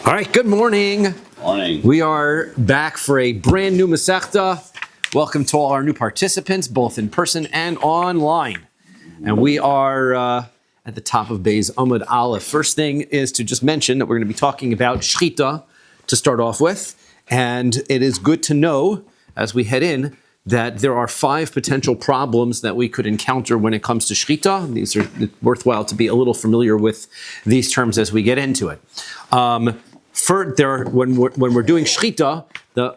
All right, good morning. Morning. We are back for a brand new Masechta. Welcome to all our new participants, both in person and online. And we are at the top of Beis Amud Aleph. First thing is to just mention that we're going to be talking about Shechita to start off with. And it is good to know, as we head in, that there are 5 potential problems that we could encounter when it comes to Shechita. These are worthwhile to be a little familiar with these terms as we get into it. When we're doing Shechita, the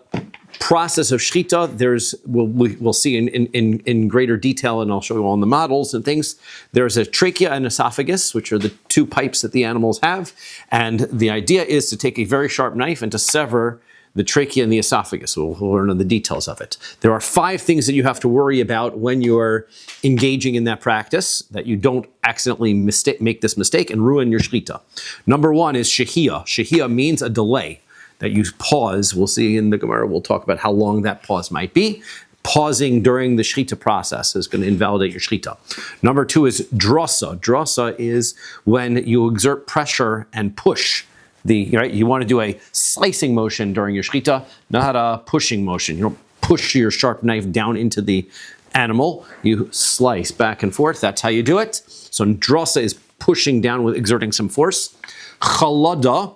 process of Shechita, we'll see in greater detail, and I'll show you all in the models and things. There's a trachea and esophagus, which are the 2 pipes that the animals have. And the idea is to take a very sharp knife and to sever the trachea and the esophagus. We'll learn the details of it. There are 5 things that you have to worry about when you're engaging in that practice, that you don't accidentally make this mistake and ruin your shechita. Number 1 is shehiyah. Shehiyah means a delay, that you pause. We'll see in the Gemara, we'll talk about how long that pause might be. Pausing during the shechita process is going to invalidate your shechita. Number 2 is drasa. Drasa is when you exert pressure and push. You want to do a slicing motion during your shechita, not a pushing motion. You don't push your sharp knife down into the animal. You slice back and forth. That's how you do it. So drasa is pushing down with exerting some force. Chalada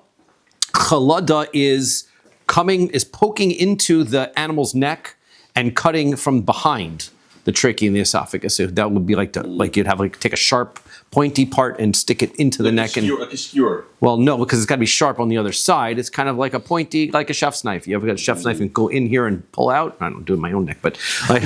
is poking into the animal's neck and cutting from behind the trachea and the esophagus. So that would be like you'd have take a sharp, pointy part and stick it into the neck. Like a skewer. Well, no, because it's got to be sharp on the other side. It's kind of like a pointy, like a chef's knife. You ever got a chef's knife and go in here and pull out? I don't do it in my own neck, but like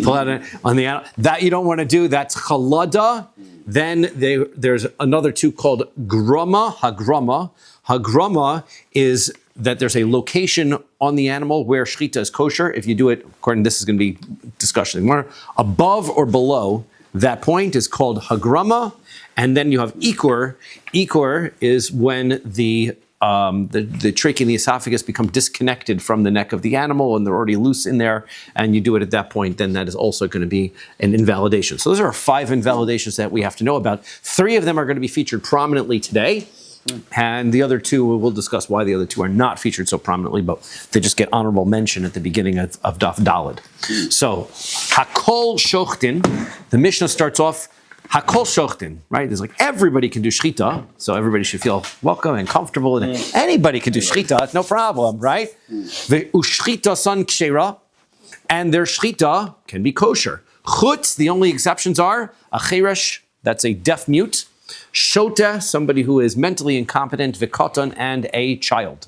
pull out on the animal. That you don't want to do. That's chalada. Then there's another 2 called grama, hagrama. Hagrama is that there's a location on the animal where shechita is kosher. If you do it, according to this is going to be discussion more, above or below that point is called hagrama. And then you have ikur. Ikur is when the trachea and the esophagus become disconnected from the neck of the animal and they're already loose in there, and you do it at that point, then that is also going to be an invalidation. So those are 5 invalidations that we have to know about. 3 of them are going to be featured prominently today. And the other 2, we'll discuss why the other 2 are not featured so prominently, but they just get honorable mention at the beginning of Daf Daled. So, Hakol Shochtin, the Mishnah starts off, Hakol Shochtin, right? There's everybody can do shechita, so everybody should feel welcome and comfortable, and anybody can do shechita, it's no problem, right? Ushchita san kshera, and their shechita can be kosher. Chutz, the only exceptions are, a cheresh, that's a deaf mute, Shota, somebody who is mentally incompetent, Vikoton, and a child.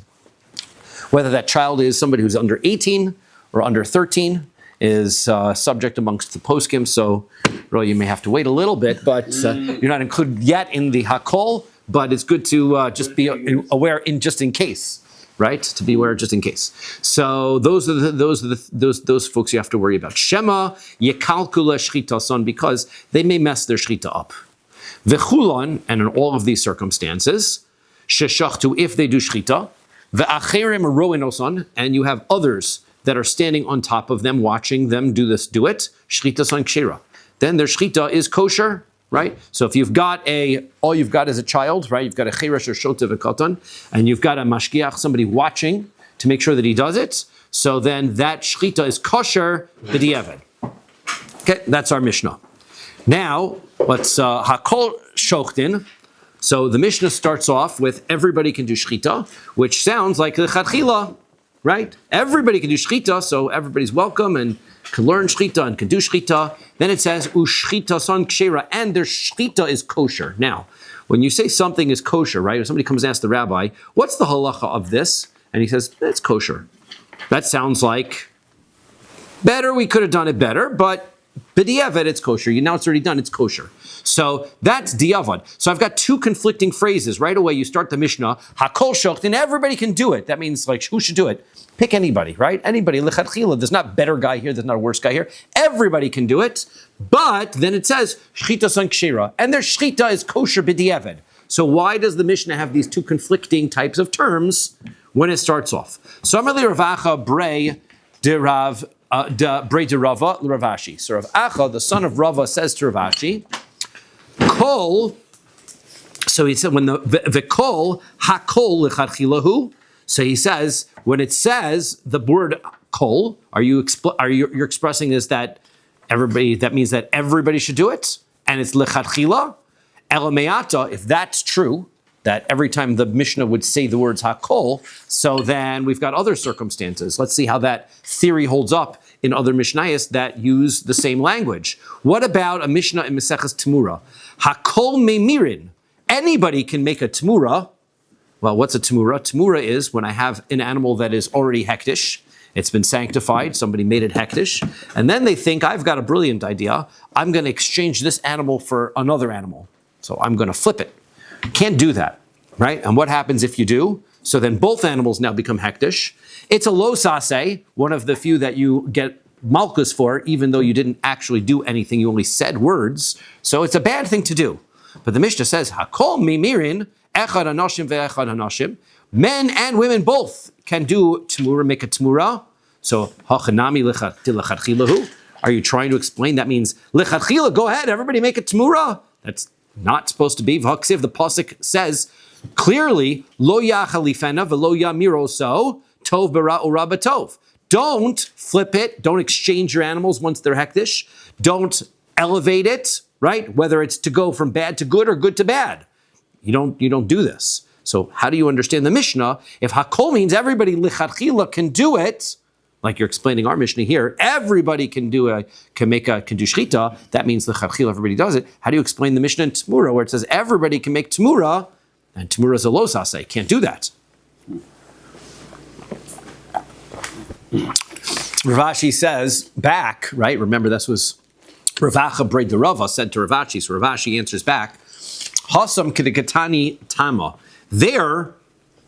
Whether that child is somebody who's under 18 or under 13 is subject amongst the poskim, so really you may have to wait a little bit, but you're not included yet in the Hakol, but it's good to just be aware just in case, right? To be aware just in case. So those folks you have to worry about. Shema yekalkula shchita son, because they may mess their shchita up. V'chulan, and in all of these circumstances, sheshachtu, if they do shechita, v'acherim roinoson, and you have others that are standing on top of them, watching them do it, shechita son kshera. Then their shechita is kosher, right? So if all you've got is a child, right? You've got a cheresh or shota v'katan, and you've got a mashgiach, somebody watching to make sure that he does it, so then that shechita is kosher b'diavad. Okay, that's our Mishnah. Now, let's Hakol Shochtin. So the Mishnah starts off with everybody can do shechita, which sounds like the Chatchila, right? Everybody can do shechita, so everybody's welcome and can learn shechita and can do shechita. Then it says Ushchita son kshera, and their shechita is kosher. Now, when you say something is kosher, right? If somebody comes and asks the rabbi, what's the halacha of this? And he says, it's kosher. That sounds like better, we could have done it better, but b'diavad, it's kosher. Now it's already done, it's kosher. So that's diavad. So I've got 2 conflicting phrases. Right away, you start the Mishnah, Hakol Shochtin, everybody can do it. That means, who should do it? Pick anybody, right? Anybody, lechatchila. There's not a better guy here, there's not a worse guy here. Everybody can do it. But then it says, Shchita san kshera, and their shchita is kosher b'diavad. So why does the Mishnah have these 2 conflicting types of terms when it starts off? So Amar li Ravacha brei de Rav, Brei de Rava Ravashi. So Rav Acha, the son of Rava, says to Ravashi, Kol. So he said when the v'kol hakol lechatchilahu. So he says when it says the word kol, you're expressing is that everybody, that means that everybody should do it, and it's lechatchila. Elameata, if that's true, that every time the Mishnah would say the words hakol, so then we've got other circumstances. Let's see how that theory holds up in other Mishnayos that use the same language. What about a Mishnah in Maseches Temura? Hakol memirin. Anybody can make a Temura. Well, what's a Temura? Temura is when I have an animal that is already hektish. It's been sanctified. Somebody made it hektish. And then they think, I've got a brilliant idea. I'm going to exchange this animal for another animal. So I'm going to flip it. Can't do that, right? And what happens if you do? So then both animals now become hektish. It's a lo sase, one of the few that you get malchus for, even though you didn't actually do anything, you only said words. So it's a bad thing to do. But the Mishnah says, hakol mimirin, echad anashim ve'echad anashim. Men and women both can do temura, make a temura. So, hachanami lechatchilahu. Are you trying to explain? That means, lechatchila, go ahead, everybody make a temura. That's not supposed to be. V'haksiv, the pasuk says clearly, lo yachalifena v'lo yamiroso tov bara ura batov. Don't flip it. Don't exchange your animals once they're hektish. Don't elevate it, right? Whether it's to go from bad to good or good to bad. You don't do this. So how do you understand the Mishnah? If hakol means everybody lichatchila can do it, like you're explaining our Mishnah here, everybody can do shchita. That means lichatchila, everybody does it. How do you explain the Mishnah in Temura where it says everybody can make Temura, and Temura is a lo sase, can't do that? Rav Ashi says back, right? Remember this was Ravacha Breid the Rava said to Rav Ashi, so Rav Ashi answers back, Hasam kedekatani tama. There,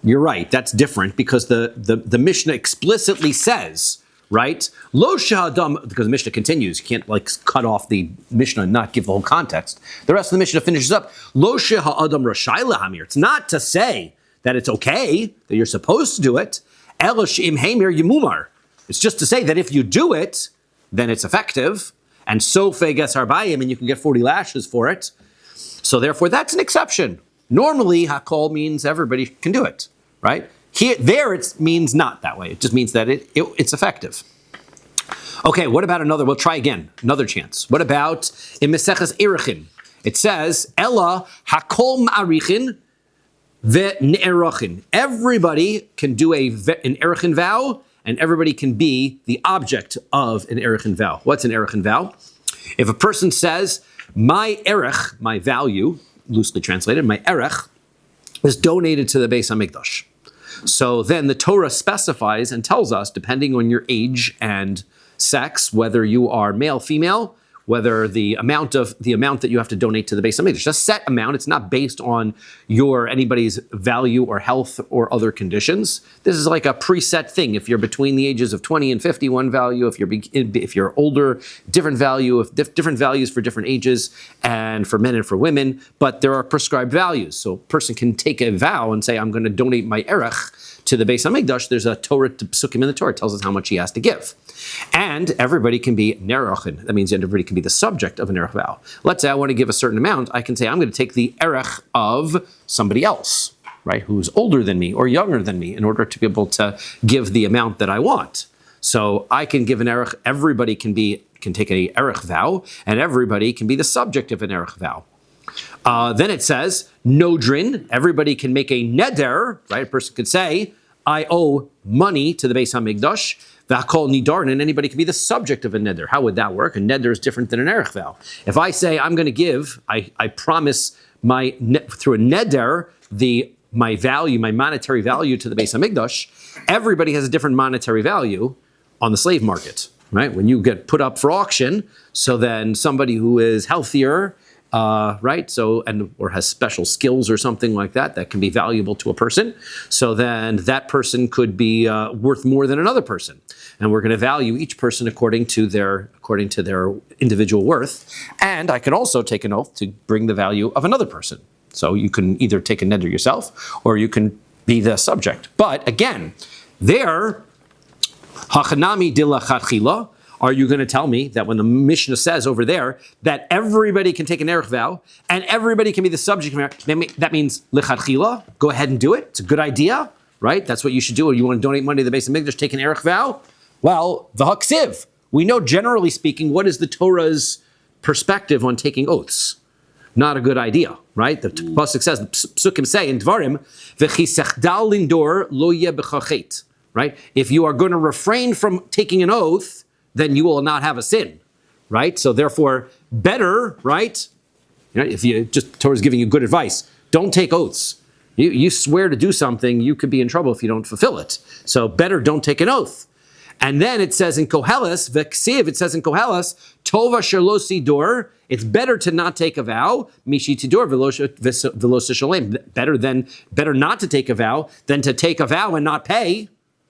you're right, that's different because the Mishnah explicitly says, right? Lo shehadam, because the Mishnah continues, you can't like cut off the Mishnah and not give the whole context. The rest of the Mishnah finishes up, Lo shehadam rashai lahamir. It's not to say that it's okay, that you're supposed to do it. Elo she'im hamir yimumar. It's just to say that if you do it, then it's effective. And sofe gets harbayim, and you can get 40 lashes for it. So therefore, that's an exception. Normally, hakol means everybody can do it, right? There it means not that way. It just means that it's effective. Okay, what about another? We'll try again. Another chance. What about in Maseches Erechim? It says, Ella hakol ma'arichin ve'ne'erachin. Everybody can do an Erechin vow, and everybody can be the object of an Erechin vow. What's an Erechin vow? If a person says, my erech, my value, loosely translated, my erech, is donated to the Beis HaMikdash. So then the Torah specifies and tells us, depending on your age and sex, whether you are male, female, whether the amount that you have to donate to the Beis HaMikdash, a set amount. It's not based on anybody's value or health or other conditions. This is like a preset thing. If you're between the ages of 20 and 50, one value. If you're older, different value. Different values for different ages, and for men and for women. But there are prescribed values. So a person can take a vow and say, I'm going to donate my erech to the Beis HaMikdash. There's a Torah psukim in the Torah. It tells us how much he has to give. And everybody can be nerachin. That means everybody can be the subject of an erech vow. Let's say I want to give a certain amount. I can say I'm going to take the erech of somebody else, right, who's older than me or younger than me in order to be able to give the amount that I want. So I can give an erech. Everybody can take an erech vow, and everybody can be the subject of an erech vow. Then it says, nodrin, everybody can make a neder, right? A person could say, I owe money to the Beis HaMikdash, v'hakol nidarin, and anybody can be the subject of a neder. How would that work? A neder is different than an erech vow. If I say, I'm going to give, I promise through a neder, my value, my monetary value to the Beis HaMikdash, everybody has a different monetary value on the slave market, right? When you get put up for auction, so then somebody who is healthier, right? So, or has special skills or something like that can be valuable to a person. So then that person could be worth more than another person. And we're going to value each person according to their individual worth. And I can also take an oath to bring the value of another person. So you can either take a neder yourself, or you can be the subject. But again, hachanami dilachatchila. are you going to tell me that when the Mishnah says over there that everybody can take an erech vow and everybody can be the subject of that means lichatchila, go ahead and do it. It's a good idea, right? That's what you should do. Or you want to donate money to the base of Mikdash, take an erech vow? Well, the haksiv. We know, generally speaking, what is the Torah's perspective on taking oaths? Not a good idea, right? The pasuk says, the psukim say in Dvarim, v'chisechdal lindor lo yeh b'chachet, right? If you are going to refrain from taking an oath, then you will not have a sin, right? So therefore, better, right? If you just Torah's giving you good advice, don't take oaths. You swear to do something, you could be in trouble if you don't fulfill it. So better don't take an oath. And then it says in Koheles, v'ksiv, it says in Koheles, tova shelo sidor, it's better to not take a vow, mishi tidor v'lo shalem, better not to take a vow than to take a vow and not pay,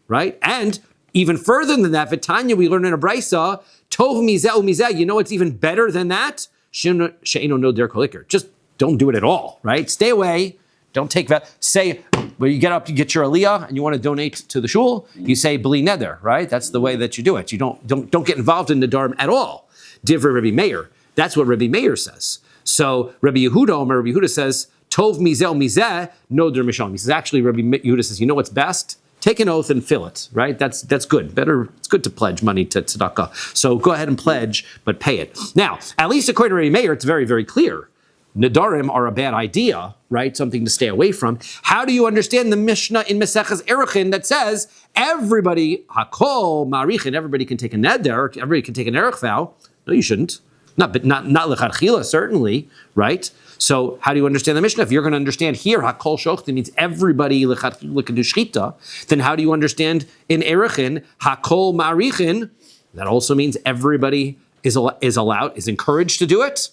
right? And even further than that, v'tanya, we learn in a brisa, tov mizeh, you know what's even better than that? She'eno no der kolikir. Just don't do it at all, right? Stay away. Don't take that. Say, when you get up, you get your aliyah, and you want to donate to the shul, you say bli neder, right? That's the way that you do it. You don't get involved in nedarim at all. Divrei Rabbi Meir. That's what Rabbi Meir says. So Rabbi Yehuda says, tov mizeh noder misham. He says, actually, Rabbi Yehuda says, you know what's best? Take an oath and fill it, right? That's good. Better, it's good to pledge money to tzedakah. So go ahead and pledge, but pay it. Now, at least according to Rabbi Meir, it's very, very clear. Nedarim are a bad idea, right? Something to stay away from. How do you understand the Mishnah in Maseches Erechim that says everybody, hakol marichin, everybody can take a neder, everybody can take an erech vow? No, you shouldn't. Not lechatchila, certainly, right? So how do you understand the Mishnah? If you're going to understand here, hakol shochti means everybody lechatchila can do shchita, then how do you understand in Erechim, hakol marichin? That also means everybody is encouraged to do it.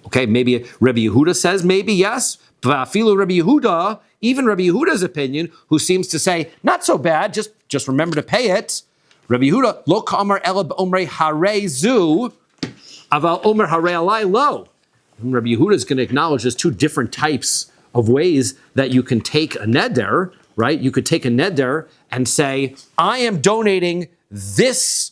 Okay, maybe Rabbi Yehuda says maybe yes. Even Rabbi Yehuda's opinion, who seems to say, not so bad, just remember to pay it. Rabbi Yehuda, lo ka'amar ela b'omrei harei zu, aval omer harei alai lo. Rabbi Yehuda is going to acknowledge there's two different types of ways that you can take a neder, right? You could take a neder and say, I am donating this,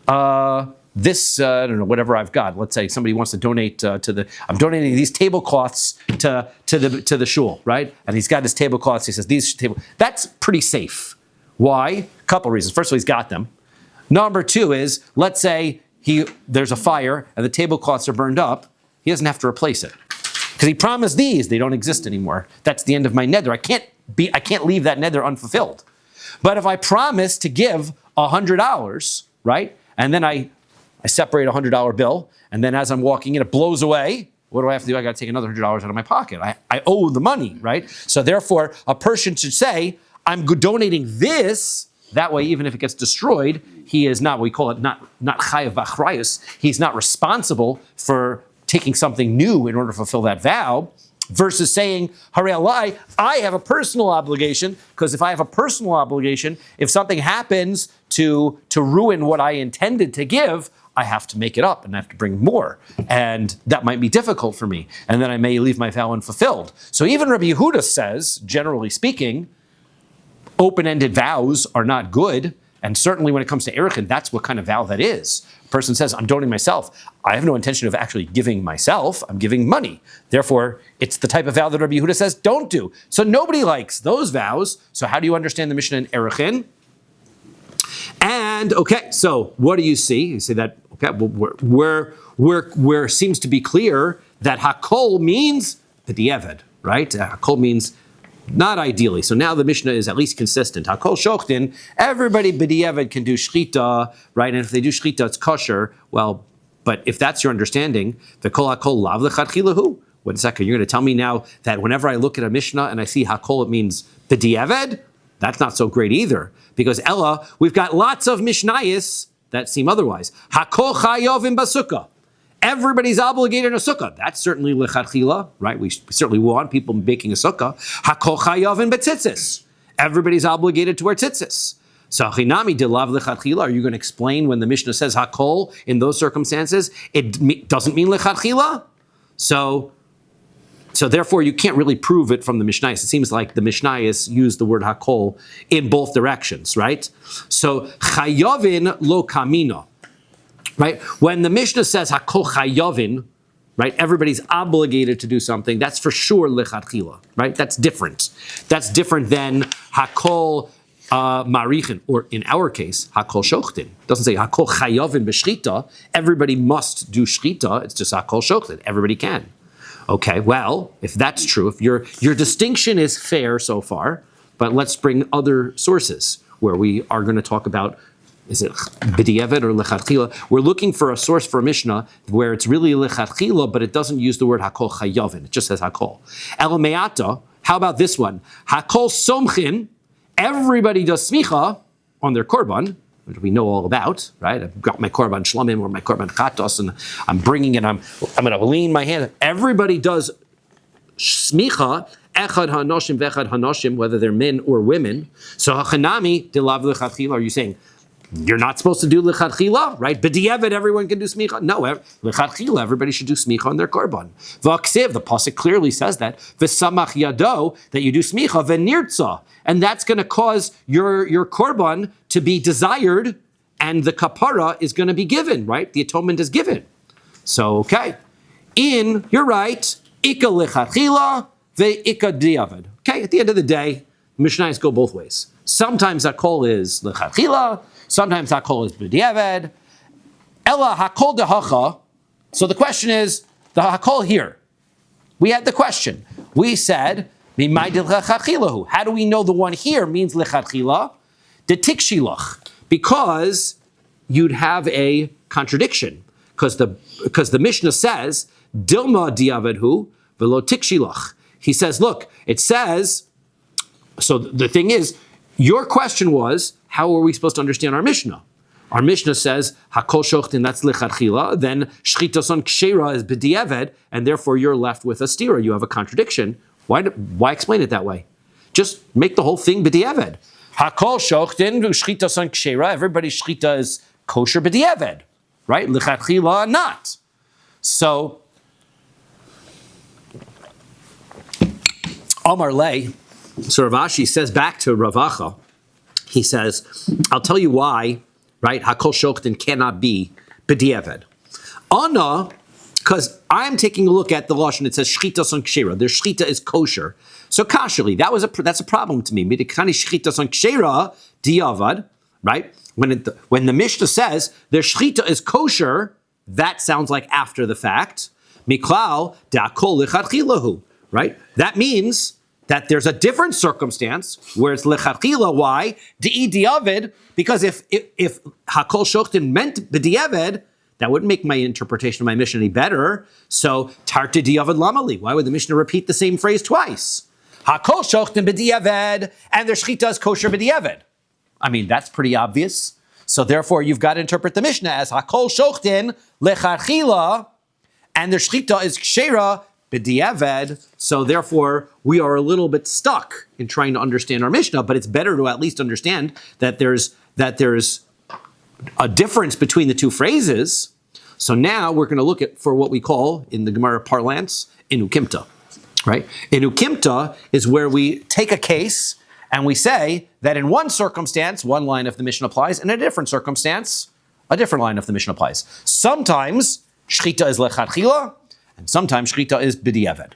I don't know, whatever I've got. Let's say somebody wants to donate I'm donating these tablecloths to the shul, right? And he's got his tablecloths. He says that's pretty safe. Why? A couple reasons. First of all, he's got them. Number two is, let's say there's a fire and the tablecloths are burned up. He doesn't have to replace it because he promised these. They don't exist anymore. That's the end of my neder. I can't leave that neder unfulfilled. But if I promise to give $100, right, and then I separate a $100 bill, and then as I'm walking in, it blows away. What do I have to do? I got to take another $100 out of my pocket. I owe the money, right? So therefore, a person should say, I'm donating this. That way, even if it gets destroyed, he is not, we call it not chayav b'achrayus. He's not responsible for taking something new in order to fulfill that vow. Versus saying, Harei alai, I have a personal obligation, because if I have a personal obligation, if something happens to ruin what I intended to give, I have to make it up and I have to bring more. And that might be difficult for me. And then I may leave my vow unfulfilled. So even Rabbi Yehuda says, generally speaking, open-ended vows are not good. And certainly when it comes to Erechim, that's what kind of vow that is. A person says, I'm donating myself. I have no intention of actually giving myself. I'm giving money. Therefore, it's the type of vow that Rabbi Yehuda says, don't do. So nobody likes those vows. So how do you understand the Mishnah in Erechim? And, okay, so what do you see? You see that, okay, where seems to be clear that hakol means b'diavad, right? Hakol means not ideally. So now the Mishnah is at least consistent. Hakol shochtin, everybody b'diavad can do shchita, right? And if they do shchita, it's kosher. Well, but if that's your understanding, the kol hakol lav lechatchilahu. One second, you're going to tell me now that whenever I look at a Mishnah and I see hakol, it means b'diavad? That's not so great either. Because Ella, we've got lots of Mishnayos that seem otherwise. Hakol chayovim basukah. Everybody's obligated in a sukkah. That's certainly lechatchila, right? We certainly want people making a sukkah. Hakol chayovim betzitzis. Everybody's obligated to wear tzitzis. So chinami dilav lechatchila. Are you going to explain when the Mishnah says hakol in those circumstances? It doesn't mean lechatchila. So So therefore, you can't really prove it from the Mishnayos. It seems like the Mishnayos use the word hakol in both directions, right? So chayavin lo kamina, right? When the Mishnah says hakol chayavin, right? Everybody's obligated to do something. That's for sure lechatchila, right? That's different. That's different than hakol marichin, or in our case, hakol shochtin. It doesn't say hakol chayavin b'shchita. Everybody must do shchita. It's just hakol shochtin. Everybody can. Okay, well, if that's true, if your distinction is fair so far, but let's bring other sources where we are going to talk about, is it b'diavad or lechatchila? We're looking for a source for a Mishnah where it's really lechatchila, but it doesn't use the word hakol chayavin. It just says hakol. Elameata, how about this one? Hakol somchin, everybody does smicha on their korban, which we know all about, right? I've got my korban shlamim or my korban chatos, and I'm bringing it. I'm going to lean my hand. Everybody does smicha, echad hanoshim vechad hanoshim, whether they're men or women. So hachanami delav lechatchila. Are you saying you're not supposed to do lechatchila, right? B'diavad, everyone can do smicha. No, lechatchila, everybody should do smicha on their korban. V'aksiv, the pasuk clearly says that. V'samach yado, that you do smicha, v'nirtza, and that's going to cause your korban to be desired, and the kapara is going to be given, right? The atonement is given. So, okay. You're right, ika lechatchila, ve'ika diavad. Okay, at the end of the day, Mishnayos go both ways. Sometimes that call is lechatchila, sometimes hakol is b'diavad. Ella hakol dehacha. So the question is, the hakol here. We had the question. We said, how do we know the one here means lechatchila? The tikshilach. Because you'd have a contradiction. Because the Mishnah says, Dilma diavadhu velo tikshilach. He says, look, it says, so the thing is, your question was, how are we supposed to understand our Mishnah? Our Mishnah says, hakol shochtin, that's lechatchila, then shchitason kshera is b'diavad, and therefore you're left with a stira. You have a contradiction. Why explain it that way? Just make the whole thing b'diavad. Hakol shochtin, shchitason kshera, everybody's shchita is kosher b'diavad, right? Lechatchila, not. So, Amar Lei, so Rav Ashi says back to Rav Acha, he says, I'll tell you why, right? Hakol shochtin cannot be b'diavad. Anna, because I'm taking a look at the lashon, it says shchita son kshera. Their shchita is kosher. So kashali, that's a problem to me. Midikani shchita son kshera diavad, right? When the Mishnah says their shchita is kosher, that sounds like after the fact. Miklal da'akol lechatchilahu, right? That means that there's a different circumstance where it's lechatchila. Why? Di'i diavad, because if hakol shochtin meant b'diavad, that wouldn't make my interpretation of my Mishnah any better. So tarti diavad lamali. Why would the Mishnah repeat the same phrase twice? Hakol shochtin b'diavad, and their shchita is kosher b'diavad. I mean, that's pretty obvious. So therefore, you've got to interpret the Mishnah as hakol shochtin lechatchila, and their shchita is kshera b'diavad. So therefore, we are a little bit stuck in trying to understand our Mishnah, but it's better to at least understand that there's a difference between the two phrases. So now we're going to look at for what we call in the Gemara parlance inukimta, right? Inukimta is where we take a case and we say that in one circumstance, one line of the Mishnah applies, and in a different circumstance, a different line of the Mishnah applies. Sometimes shchita is lechatchila, and sometimes shchita is b'diavad.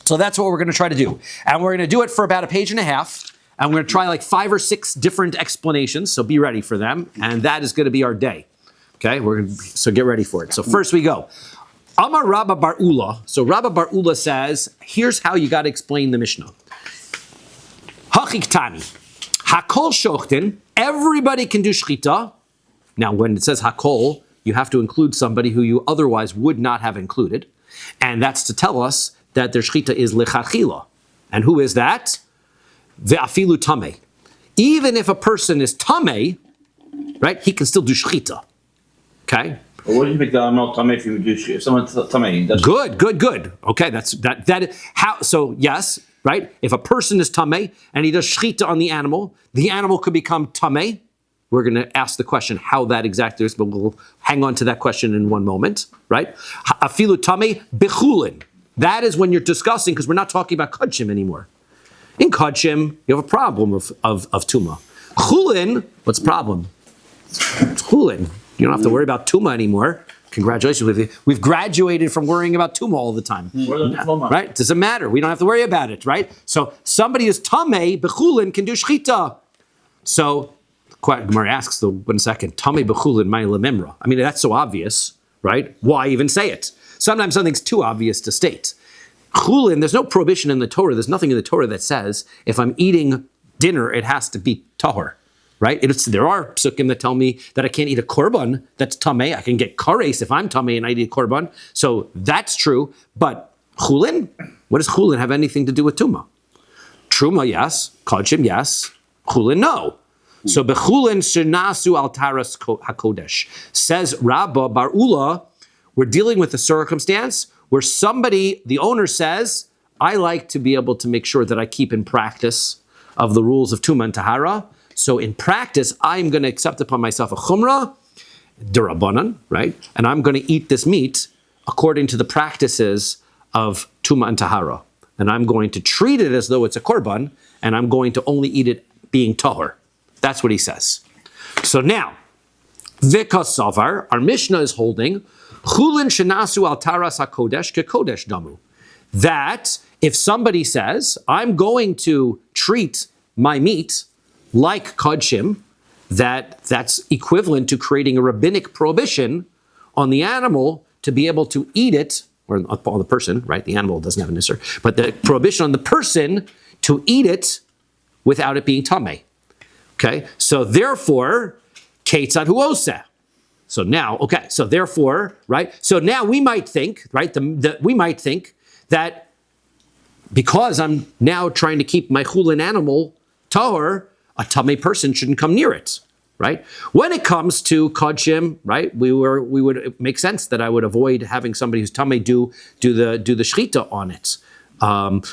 So that's what we're going to try to do. And we're going to do it for about a page and a half. And we're going to try like 5 or 6 different explanations. So be ready for them. And that is going to be our day. Okay, so get ready for it. So first we go. Amar Rabba Bar Ula. So Rabba Bar Ula says, here's how you got to explain the Mishnah. Hachiktani. Hakol shochtin. Everybody can do shchita. Now when it says hakol, you have to include somebody who you otherwise would not have included. And that's to tell us that their shchita is lechatchila. And who is that? Ve'afilu tameh. Even if a person is tameh, right, he can still do shchita. Okay? Well, what do you make that I'm not tameh if you do shchita? If someone's tameh, Good. Okay, that is how. So yes, right. If a person is tameh and he does shchita on the animal could become tameh. We're going to ask the question how that exactly is, but we'll hang on to that question in one moment, right? Afilu tameh bechulin. That is when you're discussing, because we're not talking about Kodshim anymore. In Kodshim, you have a problem of Tuma. Chulin, what's the problem? It's Chulin. You don't have to worry about Tuma anymore. Congratulations with you. We've graduated from worrying about Tuma all the time. Right? Doesn't matter. We don't have to worry about it, right? So somebody who's Tameh, Bechulin, can do Shchita. So Gemara asks, though, 1 second, Tameh Bechulin, my lemimra. I mean, that's so obvious, right? Why even say it? Sometimes something's too obvious to state. Chulin, there's no prohibition in the Torah. There's nothing in the Torah that says if I'm eating dinner, it has to be tahor. Right? There are psukim that tell me that I can't eat a korban that's tameh. I can get kares if I'm tameh and I eat a korban. So that's true. But chulin, what does chulin have anything to do with tuma? Truma, yes. Kodshim, yes. Chulin, no. So bechulin shenasu al taras hakodesh. Says Rabbi Bar Ula, we're dealing with a circumstance where somebody, the owner says, I like to be able to make sure that I keep in practice of the rules of tuma and tahara. So in practice, I'm going to accept upon myself a chumrah, derabanan, right? And I'm going to eat this meat according to the practices of tuma and tahara. And I'm going to treat it as though it's a korban, and I'm going to only eat it being tahor. That's what he says. So now, Vikas Savar, our Mishnah is holding, Chulin shenasu al taras hakodesh kekodesh damu. That if somebody says, I'm going to treat my meat like kodshim, that's equivalent to creating a rabbinic prohibition on the animal to be able to eat it, or on the person, right? The animal doesn't have an isser, but the prohibition on the person to eat it without it being tameh. Okay, so therefore, ketzad huoseh. So now, okay, so therefore, right? So now we might think, right? We might think that because I'm now trying to keep my chulin animal tahor, a tameh person shouldn't come near it, right? When it comes to kodshim, right, we would make sense that I would avoid having somebody who's tameh do the shchita on it,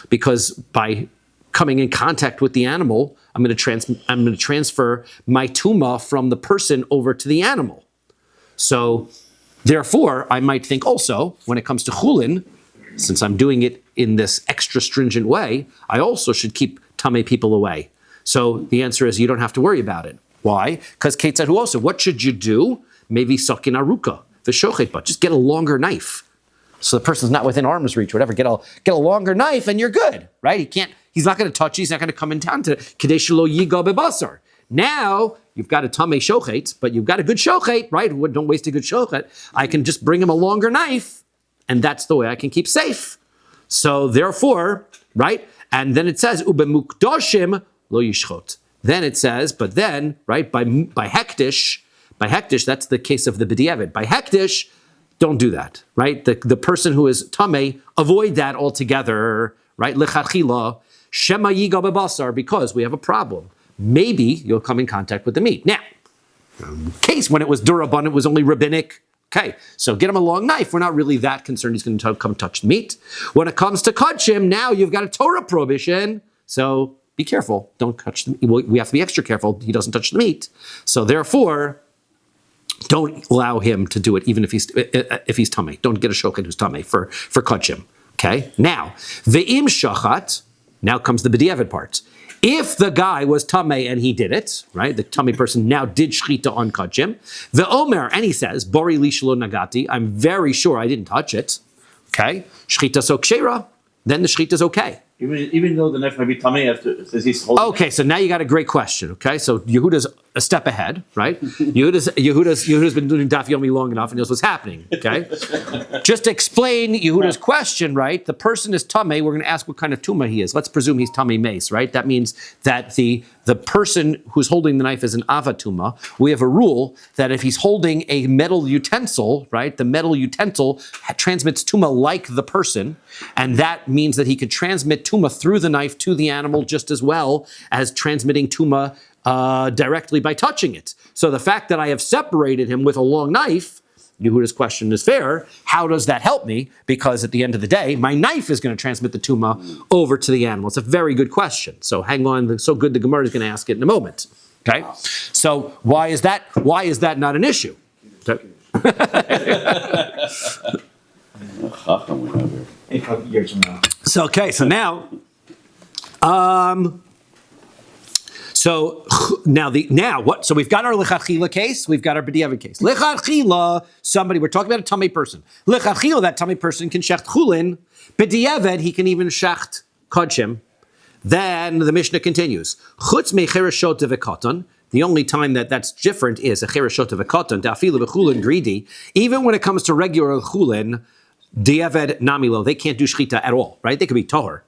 because by coming in contact with the animal, I'm going to transfer my tuma from the person over to the animal. So, therefore, I might think also when it comes to chulin, since I'm doing it in this extra stringent way, I also should keep tameh people away. So the answer is you don't have to worry about it. Why? Because ketzad hu also, what should you do? Maybe sakin aruka, v'shochet, but just get a longer knife. So the person's not within arm's reach, whatever. Get a longer knife and you're good, right? He's not going to touch you. He's not going to come in down to kedei shelo yiga bebasar. Now you've got a tameh shochet, but you've got a good shochet, right? Don't waste a good shochet. I can just bring him a longer knife, and that's the way I can keep safe. So therefore, right? And then it says ubemukdoshim lo yishchot. Then it says, but then, right, by hektish, that's the case of the b'diavad. By hektish, don't do that, right? The person who is tameh, avoid that altogether, right? Lechatchila, shema yiga bebasar, because we have a problem. Maybe you'll come in contact with the meat. Now, in case when it was durabun, it was only rabbinic. Okay, so get him a long knife. We're not really that concerned he's going to come touch the meat. When it comes to kodshim, now you've got a Torah prohibition, so be careful. Don't touch the meat. We have to be extra careful. He doesn't touch the meat. So therefore, don't allow him to do it, even if he's tameh. Don't get a shochet who's tameh for kodshim. Okay. Now, ve'im shachat. Now comes the b'diavad part. If the guy was tameh and he did it, right? The tameh person now did shchita on kodshim. The omer, and he says, bori li shelo nagati. I'm very sure I didn't touch it. Okay. Shchita so kshera. Then the shchita is okay. Even though the knife might be tameh after, says he's holding. Okay, so now you got a great question. Okay, so Yehuda's a step ahead, right? Yehuda's been doing Daf Yomi long enough and knows what's happening. Okay, just to explain Yehuda's question, right? The person is tameh. We're going to ask what kind of tuma he is. Let's presume he's tameh mace, right? That means that the person who's holding the knife is an avatuma. We have a rule that if he's holding a metal utensil, right, the metal utensil transmits tuma like the person, and that means that he could transmit tuma through the knife to the animal just as well as transmitting tuma directly by touching it. So the fact that I have separated him with a long knife, Yehuda's question is fair. How does that help me? Because at the end of the day, my knife is going to transmit the tuma over to the animal. It's a very good question. So hang on. So good, the Gemara is going to ask it in a moment. Okay. So why is that? Why is that not an issue? Okay. a couple years from now. So now, what? So we've got our lechatchila case, we've got our b'diavad case. Lechatchila, we're talking about a tummy person. Lechatchila, that tummy person can shecht chulin. B'diavad, he can even shecht kodshim. Then the Mishnah continues. Chutz mechereshot v'katan. The only time that's different is a chereshot v'katan, da'afilu v'chulin greedy. Even when it comes to regular chulin, diavad namilo, they can't do shchita at all, right? They could be tohar.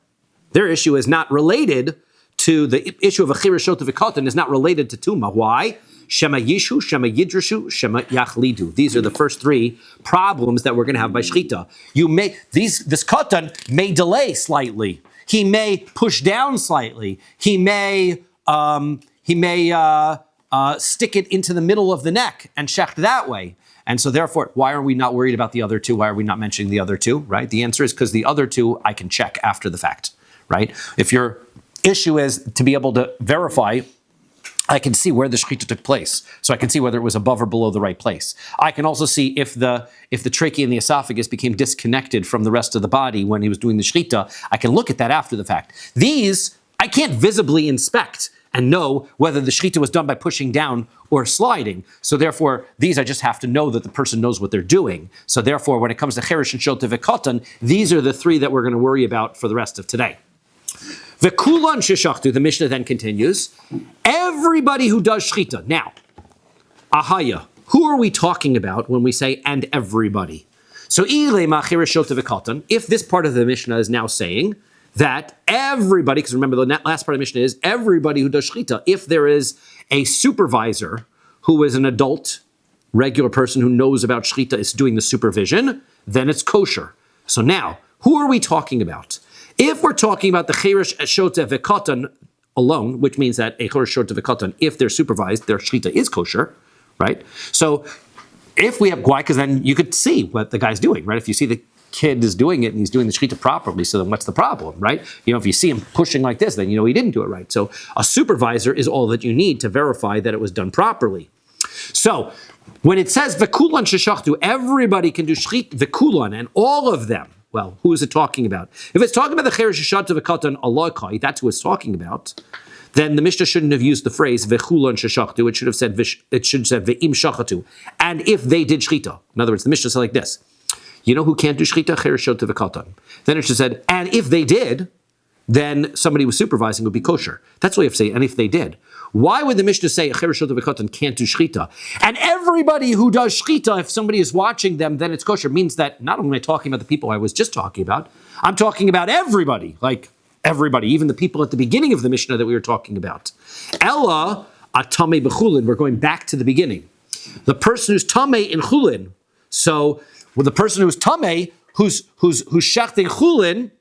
Their issue is not related to the issue of a chereshot v'katan, is not related to tuma. Why? Shema yishu, shema yidrishu, shema yachlidu. These are the first three problems that we're going to have by shchita. This katan may delay slightly. He may push down slightly. He may stick it into the middle of the neck and shecht that way. And so therefore, why are we not worried about the other two? Why are we not mentioning the other two, right? The answer is because the other two I can check after the fact, right? If your issue is to be able to verify, I can see where the shechita took place. So I can see whether it was above or below the right place. I can also see if the trachea and the esophagus became disconnected from the rest of the body when he was doing the shechita. I can look at that after the fact. These, I can't visibly inspect and know whether the shechita was done by pushing down or sliding. So therefore, these I just have to know that the person knows what they're doing. So therefore, when it comes to cheresh and shota v'katan, these are the three that we're going to worry about for the rest of today. V'kulan sheshachtu, the Mishnah then continues, everybody who does shechita. Now, ahaya, who are we talking about when we say and everybody? So if this part of the Mishnah is now saying that everybody, because remember the last part of the Mishnah is everybody who does shechita, if there is a supervisor who is an adult, regular person who knows about shechita is doing the supervision, then it's kosher. So now, who are we talking about? If we're talking about the cheresh shota v'katan alone, which means that a cheresh shota v'katan, if they're supervised, their shechita is kosher, right? So if we have guai, because then you could see what the guy's doing, right? If you see the kid is doing it and he's doing the shechita properly, so then what's the problem, right? If you see him pushing like this, then he didn't do it right. So a supervisor is all that you need to verify that it was done properly. So when it says v'kulan sheshachtu, everybody can do shechit v'kulan, and all of them. Well, who is it talking about? If it's talking about the cheresh sheshata v'katan alokai, that's who it's talking about. Then the Mishnah shouldn't have used the phrase v'chulan sheshachtu. It should have said ve'im shachatu, and if they did shechita. In other words, the Mishnah said like this. You know who can't do shechita? Cheresh shota v'katan. Then it should have said, and if they did, then somebody who was supervising would be kosher. That's what you have to say, and if they did. Why would the Mishnah say cheresh shota v'katan can't do shechita? And everybody who does shechita, if somebody is watching them, then it's kosher. It means that not only am I talking about the people I was just talking about, I'm talking about everybody, like everybody, even the people at the beginning of the Mishnah that we were talking about. Ella atame b'chulin. We're going back to the beginning. The person who's tamei in chulin. So the person who's tamei, who's shechting chulin,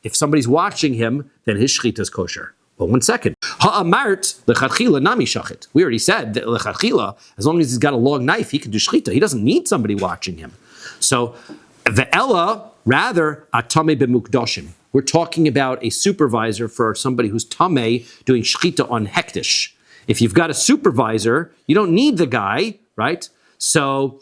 if somebody's watching him, then his shechita is kosher. Well, 1 second. Ha'amart lechatchila nami shachit. We already said that lechatchila, as long as he's got a long knife, he can do shechita. He doesn't need somebody watching him. So ve'ela, rather, atame b'mukdoshim. We're talking about a supervisor for somebody who's tamei doing shechita on hektish. If you've got a supervisor, you don't need the guy, right? So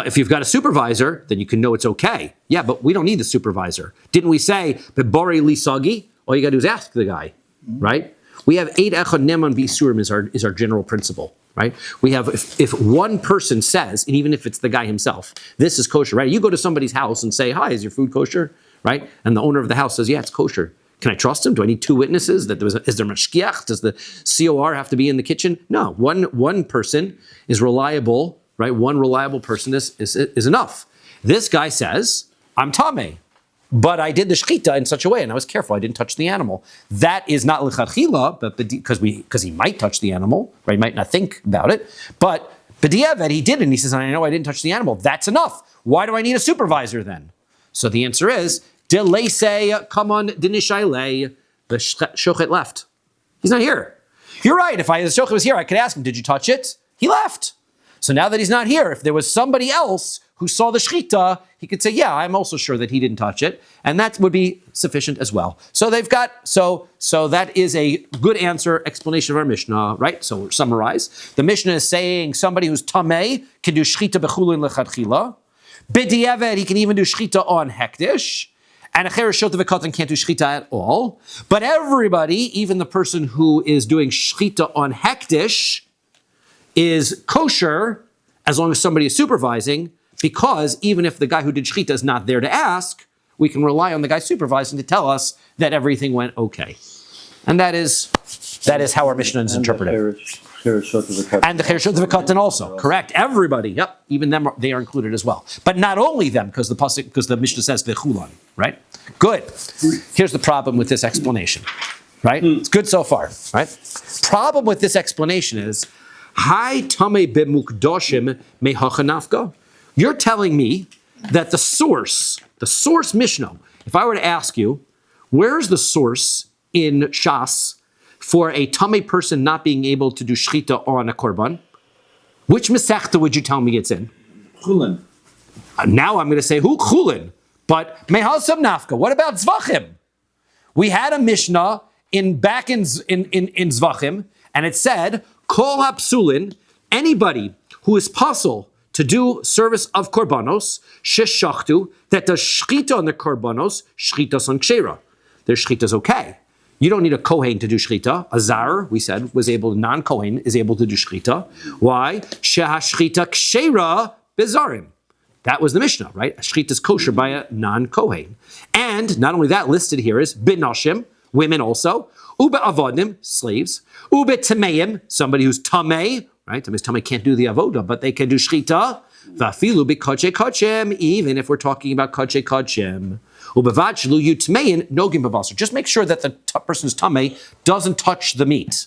if you've got a supervisor, then you can know it's okay. Yeah, but we don't need the supervisor. Didn't we say, Bebori lisagi? All you got to do is ask the guy, right? We have 8 echad neman b'isurim is our general principle, right? We have, if one person says, and even if it's the guy himself, this is kosher, right? You go to somebody's house and say, hi, is your food kosher, right? And the owner of the house says, yeah, it's kosher. Can I trust him? Do I need 2 witnesses? Is there mashkiach? Does the COR have to be in the kitchen? No, one person is reliable, right? One reliable person is enough. This guy says, I'm tamei, but I did the shechita in such a way, and I was careful. I didn't touch the animal. That is not lechatchila, but because he might touch the animal, right? He might not think about it, but b'diavad he did, and he says, I know I didn't touch the animal. That's enough. Why do I need a supervisor then? So the answer is, Delese, come on, dinishayle, the shochet left. He's not here. You're right. If the shochet was here, I could ask him, did you touch it? He left. So now that he's not here, if there was somebody else who saw the shechita, he could say, yeah, I'm also sure that he didn't touch it. And that would be sufficient as well. So so that is a good explanation of our Mishnah, right? So summarize. The Mishnah is saying somebody who's tamei can do shechita bechulin lechatchila. B'diavad, he can even do shchita on hektish. And a cheres shota v'katan can't do shchita at all. But everybody, even the person who is doing shchita on hektish, is kosher as long as somebody is supervising, because even if the guy who did shchita is not there to ask, we can rely on the guy supervising to tell us that everything went okay. And that is how our Mishnah is interpreted. And the cheres shota v'katan also, correct? Everybody, yep, even them, they are included as well. But not only them, because the Mishnah says v'chulan, right? Good. Here's the problem with this explanation, right? It's good so far, right? Problem with this explanation is, Hai tame b'mukdoshim mehachanafka. You're telling me that the source Mishnah, if I were to ask you, where's the source in Shas for a tame person not being able to do shchita on a korban? Which Masechta would you tell me it's in? Chulin. Now I'm going to say who? Chulin. But mehasam nafka. What about Zvachim? We had a Mishnah back in Zvachim, and it said, Kol hapsulin, anybody who is puzzle to do service of korbanos, sheshachtu, that does shchita on the korbanos, shchitas on kshera. Their shchita is okay. You don't need a kohen to do shchita. A zar, we said, non-kohen is able to do shchita. Why? Shehashchita kshera bezarim. That was the Mishnah, right? A shchita is kosher by a non-kohen. And not only that, listed here is binashim, women also, ube avodim, slaves, ube tameim, somebody who's tamei, right? Somebody's tamei can't do the avoda, but they can do shchita. Vafilu be koche kochem, even if we're talking about koche kochem. Ubevachlu you tamein nogim babasar. Just make sure that the person who's tamei doesn't touch the meat.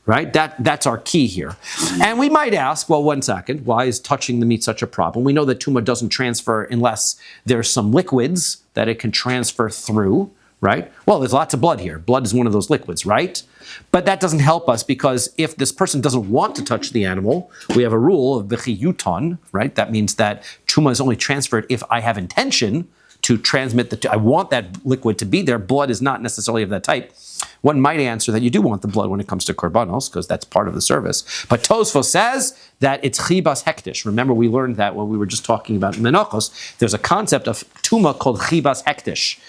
Right? That's our key here. And we might ask, well, 1 second, why is touching the meat such a problem? We know that tumah doesn't transfer unless there's some liquids that it can transfer through. Right? Well, there's lots of blood here. Blood is one of those liquids, right? But that doesn't help us, because if this person doesn't want to touch the animal, we have a rule of v'chiyuton, right? That means that truma is only transferred if I have intention to transmit I want that liquid to be there. Blood is not necessarily of that type. One might answer that you do want the blood when it comes to korbanos, because that's part of the service. But Tosfos says that it's chibas hektish. Remember, we learned that when we were just talking about menachos. There's a concept of tuma called chibas hektish.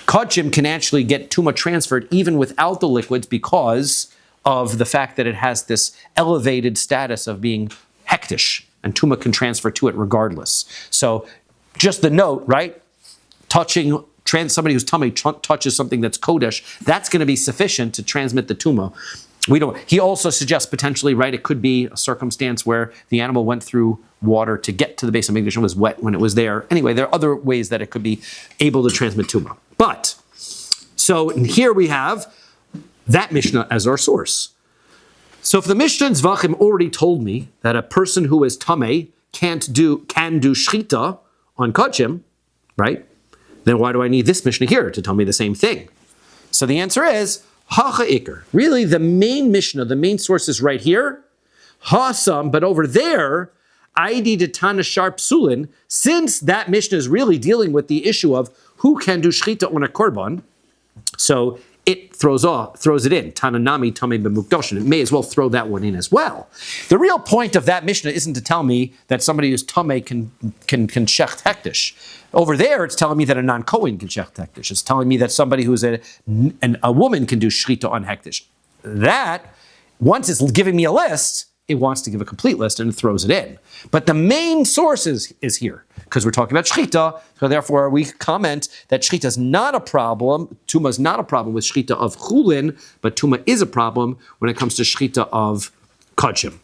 Kodshim can actually get tuma transferred even without the liquids, because of the fact that it has this elevated status of being hektish, and tuma can transfer to it regardless. So just the note, right? Touching somebody who's tummy touches something that's kodesh, that's going to be sufficient to transmit the tuma. He also suggests potentially, right, it could be a circumstance where the animal went through water to get to the base of Mikdash and was wet when it was there. Anyway, there are other ways that it could be able to transmit tuma. But, so here we have that Mishnah as our source. So if the Mishnah in Zvachim already told me that a person who is tamei can do shchita on kodshim, right? Then why do I need this Mishnah here to tell me the same thing? So the answer is, Hacha Iker. Really, the main Mishnah, the main source is right here. Hasam, but over there, Aidi de Tana Sharp Sulin, since that Mishnah is really dealing with the issue of who can do shchita on a korban, so it throws it in. Tananami Tamei b'mukdoshin. It may as well throw that one in as well. The real point of that Mishnah isn't to tell me that somebody who's tamei can shecht hektish. Over there, it's telling me that a non-Kohen can shecht hektish. It's telling me that somebody who's a woman can do shchita on hektish. That, once it's giving me a list, it wants to give a complete list and it throws it in. But the main source is here, because we're talking about shchita, so therefore we comment that shchita is not a problem, tuma is not a problem with shchita of chulin, but tuma is a problem when it comes to shchita of kodshim.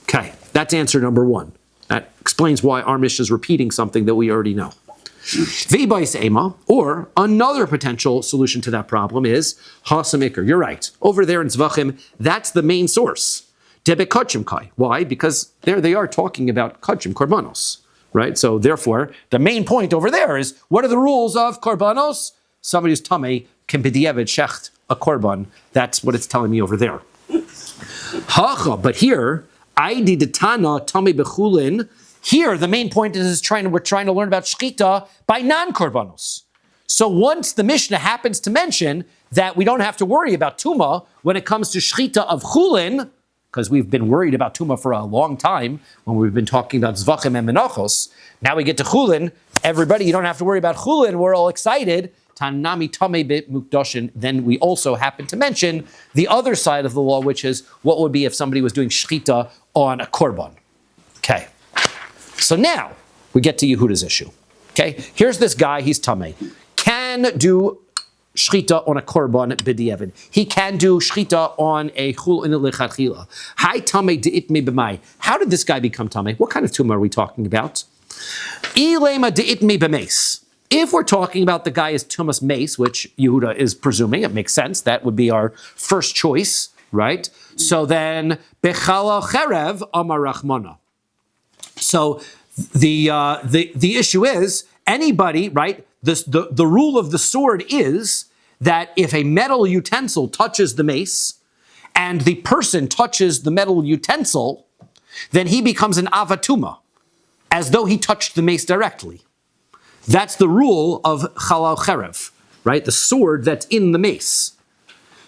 Okay, that's answer number 1. That explains why our Mishnah is repeating something that we already know. V'bais ema, or another potential solution to that problem is hasam ikar. You're right. Over there in Zvachim, that's the main source. Debe kodshim kai. Why? Because there they are talking about kodshim, korbanos, right? So therefore, the main point over there is, what are the rules of korbanos? Somebody who's tamei can b'diavad shecht a korban. That's what it's telling me over there. Hacha, but here, aidi detana tamei bechulin. Here, the main point is we're trying to learn about shchita by non-korbanos. So once the Mishnah happens to mention that we don't have to worry about tuma when it comes to shchita of chulin, because we've been worried about Tumah for a long time when we've been talking about Zvachim and Menachos. Now we get to Chulin. Everybody, you don't have to worry about Chulin. We're all excited. Tanami Tamei Bit Mukdoshin. Then we also happen to mention the other side of the law, which is what would be if somebody was doing shchita on a korban. Okay. So now we get to Yehuda's issue. Okay. Here's this guy. He's Tamei. Can do shchita on a korban b'di'evid. He can do shchita on a chulin lechatchila. Hi Tamei de'itmei b'mai. How did this guy become Tamei? What kind of tumah are we talking about? Ilema de'itmei b'meis. If we're talking about the guy is tumas mace, which Yehuda is presuming, it makes sense. That would be our first choice, right? So then, bechala cherev amar rachmana. So the issue is anybody, right? The rule of the sword is that if a metal utensil touches the mace, and the person touches the metal utensil, then he becomes an avatuma, as though he touched the mace directly. That's the rule of chalal cherev, right? The sword that's in the mace.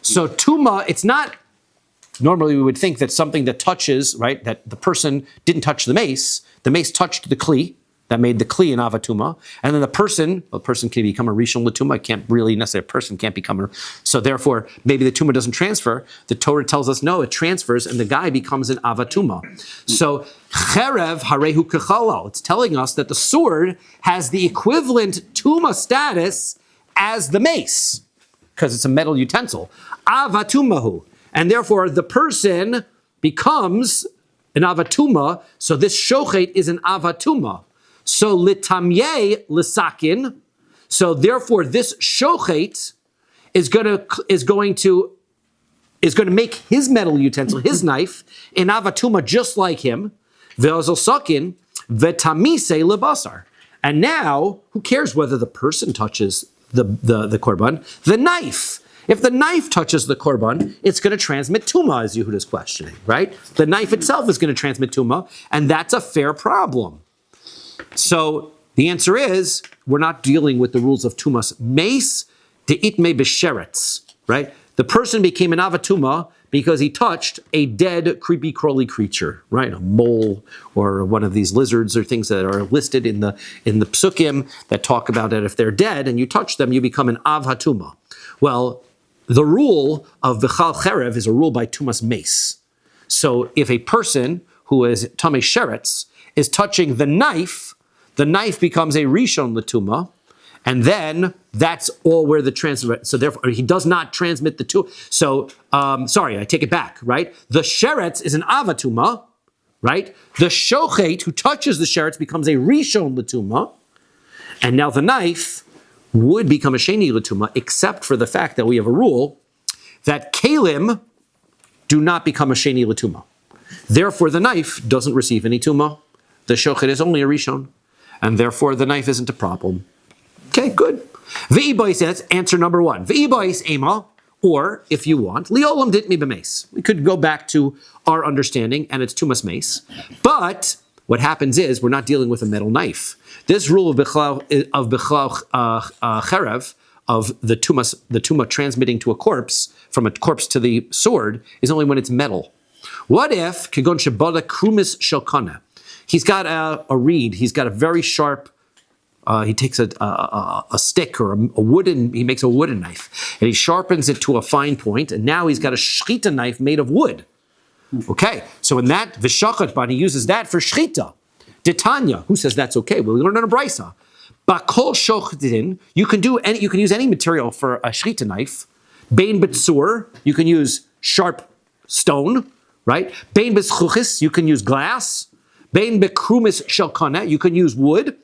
So tuma, it's not, normally we would think that something that touches, right, that the person didn't touch the mace touched the kli, that made the kli an avatuma, and then the person can become a rishon l'tuma. It can't really necessarily, a person can't become so therefore, maybe the tuma doesn't transfer. The Torah tells us, no, it transfers, and the guy becomes an avatuma. So, cherev harehu kechalal. It's telling us that the sword has the equivalent tuma status as the mace, because it's a metal utensil. Avatumahu. And therefore, the person becomes an avatuma, so this shochet is an avatuma. So litamye lisakin. So therefore, this shochet is going to make his metal utensil, his knife, an avatuma just like him. Ve'azal sakin v'tamise lebasar. And now, who cares whether the person touches the korban? The knife. If the knife touches the korban, it's going to transmit tumah, as Yehuda's questioning, right? The knife itself is going to transmit tumah, and that's a fair problem. So the answer is, we're not dealing with the rules of tumas mace, de'itme b'sheretz, right? The person became an avatuma because he touched a dead, creepy, crawly creature, right? A mole or one of these lizards or things that are listed in the psukim that talk about it. If they're dead and you touch them, you become an avatuma. Well, the rule of b'chal cherev is a rule by tumas mace. So if a person who is tamei sheretz is touching the knife becomes a rishon l'tuma, and then that's all where the transfer. So therefore, he does not transmit the two. So sorry, I take it back. Right, the sheretz is an avatuma. Right, the shochet who touches the sheretz becomes a rishon l'tuma, and now the knife would become a sheni l'tuma, except for the fact that we have a rule that kalim do not become a sheni l'tuma. Therefore, the knife doesn't receive any tuma. The shochet is only a rishon, and therefore the knife isn't a problem. Okay, good. V'ibois, that's answer number one. V'ibois ema, or if you want, liolam ditmi b'meis. We could go back to our understanding, and it's tumas mace. But what happens is we're not dealing with a metal knife. This rule of bichlal cherev, of the tumah transmitting to a corpse, from a corpse to the sword, is only when it's metal. What if kegon shebada krumis shelkana? He's got a reed. He's got a very sharp. He takes a stick or a wooden. He makes a wooden knife and he sharpens it to a fine point. And now he's got a shchita knife made of wood. Okay, so in that v'shachat ban, he uses that for shchita. Titania, who says that's okay? Well, we learned on a brisa. Bakol shochtin, you can use any material for a shchita knife. Bein b'tzur, you can use sharp stone, right? Bein b'schuchis, you can use glass. Bein bekrumis shelkana, you can use wood,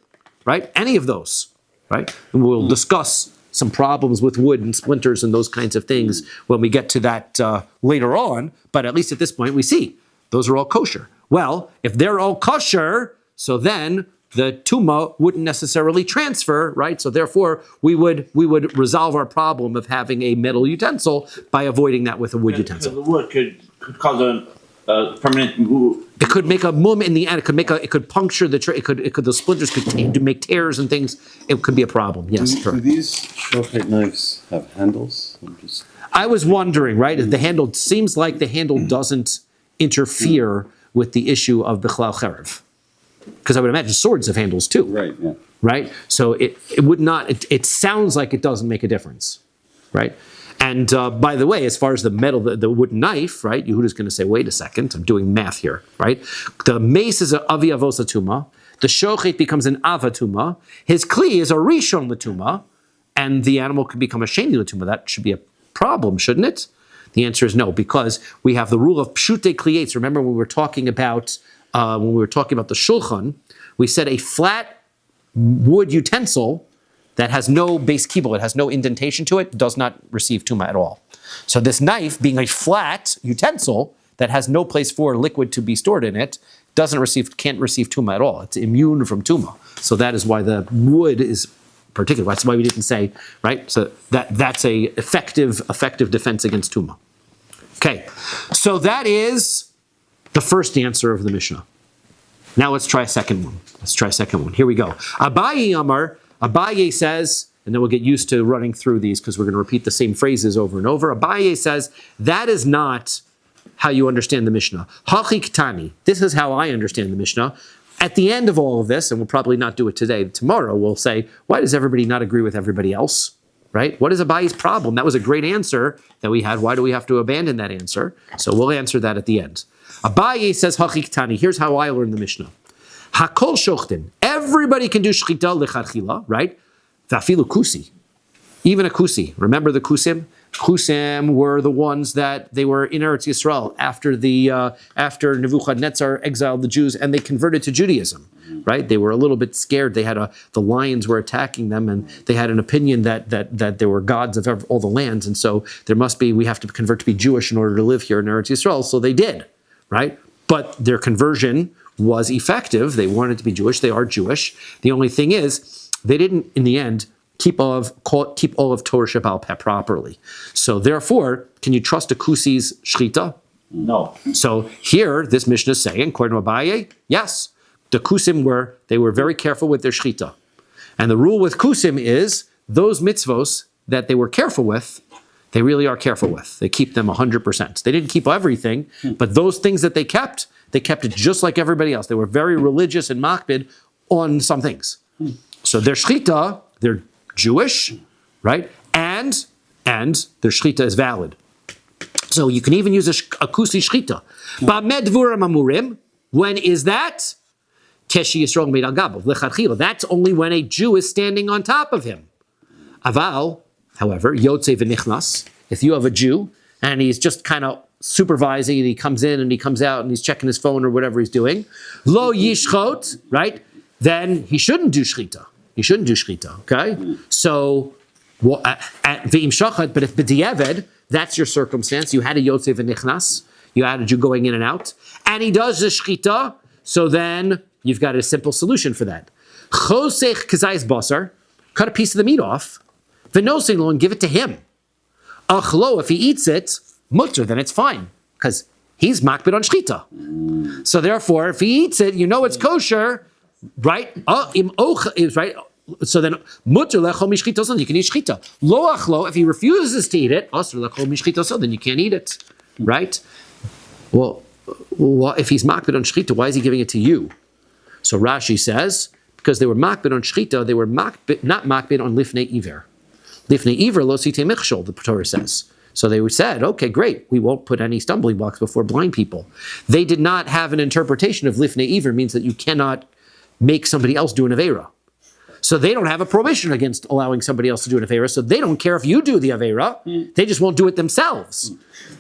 right? Any of those, right? And we'll discuss some problems with wood and splinters and those kinds of things when we get to that later on. But at least at this point, we see those are all kosher. Well, if they're all kosher, so then the tuma wouldn't necessarily transfer, right? So therefore, we would resolve our problem of having a metal utensil by avoiding that with a wood utensil. The wood could cause a permanent move. It could make a mum in the end. It could puncture the. The splinters could make tears and things. It could be a problem. Yes. Do these shochet knives have handles? I was wondering, right? The handle seems like the handle doesn't. interfere with the issue of Bichlal Cherev. Because I would imagine swords have handles too. Right, yeah. Right? So it would not, it sounds like it doesn't make a difference. Right? And by the way, as far as the metal, the wooden knife, right? Yehuda's going to say, wait a second, I'm doing math here, right? The mace is an avi avosa tuma. The shochet becomes an avatuma. His kli is a rishon latuma, and the animal can become a sheni latuma. That should be a problem, shouldn't it? The answer is no, because we have the rule of pshute klietz. Remember when we were talking about the shulchan, we said a flat wood utensil that has no base kibble, it has no indentation to it, does not receive tuma at all. So this knife, being a flat utensil that has no place for liquid to be stored in it, can't receive tuma at all. It's immune from tuma. So that is why the wood is particular. That's why we didn't say, right? So that's a effective defense against tuma. Okay, so that is the first answer of the Mishnah. Now let's try a second one. Here we go. Abaye says, and then we'll get used to running through these because we're going to repeat the same phrases over and over. Abaye says, that is not how you understand the Mishnah. Hachik tani. This is how I understand the Mishnah. At the end of all of this, and we'll probably not do it today, tomorrow we'll say, why does everybody not agree with everybody else? Right? What is Abaye's problem? That was a great answer that we had. Why do we have to abandon that answer? So we'll answer that at the end. Abaye says, Hachik tani. Here's how I learned the Mishnah. Hakol shochtin. Everybody can do shchita lecharchila, right? Vafilu kusi. Even a kusi. Remember the kusim? Kusim were the ones that they were in Eretz Yisrael after Nebuchadnezzar exiled the Jews and they converted to Judaism, right? They were a little bit scared. They had the lions were attacking them and they had an opinion that there were gods of all the lands. And so we have to convert to be Jewish in order to live here in Eretz Yisrael. So they did, right? But their conversion was effective. They wanted to be Jewish. They are Jewish. The only thing is, they didn't, in the end, keep all of Torah Shebaal Peh properly. So therefore, can you trust a kusi's shchita? No. So here, this Mishnah is saying, according to Abaye, yes, the kusim were very careful with their shchita. And the rule with kusim is, those mitzvos that they were careful with, they really are careful with. They keep them 100%. They didn't keep everything, but those things that they kept it just like everybody else. They were very religious and makbid on some things. So their shchita, they're Jewish, right? And their shchita is valid. So you can even use a kusi shchita. Ba'med dvurim amurim. When is that? Keshi Yisrael meid al gabav lechatchila. That's only when a Jew is standing on top of him. Aval, however, yotze v'nichnas. If you have a Jew and he's just kind of supervising and he comes in and he comes out and he's checking his phone or whatever he's doing, lo yishchot, right? Then he shouldn't do shchita. Okay? So, ve'im shachat, but if b'di'eved, that's your circumstance. You had a yotze v'nichnas. You had a Jew going in and out. And he does the shchita. So then you've got a simple solution for that. Chosech kazayis basar. Cut a piece of the meat off. V'nosing lo and give it to him. Achlo, if he eats it, mutter, then it's fine. Because he's makbid on shchita. So therefore, if he eats it, you know it's kosher. Right? Is right. So then, mutter lechol mishchita, you can eat shchita. Lo achlo, if he refuses to eat it, asr lechol mishchita, then you can't eat it. Right? Well, if he's makbid on shchita, why is he giving it to you? So Rashi says, because they were makbid on shchita, they were not makbid on lifnei iver. Lifnei iver lo sitei michshol, the Torah says. So they said, okay, great, we won't put any stumbling blocks before blind people. They did not have an interpretation of lifnei iver, means that you cannot make somebody else do an Aveira. So they don't have a prohibition against allowing somebody else to do an Aveira, so they don't care if you do the Aveira, they just won't do it themselves.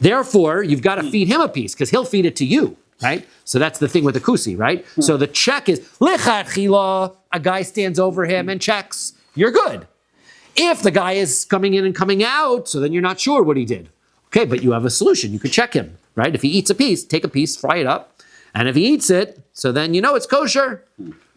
Therefore, you've got to feed him a piece, because he'll feed it to you, right? So that's the thing with the kusi, right? So the check is, lechatchila, a guy stands over him and checks, you're good. If the guy is coming in and coming out, so then you're not sure what he did. Okay, but you have a solution, you could check him, right? If he eats a piece, take a piece, fry it up, and if he eats it, so then you know it's kosher.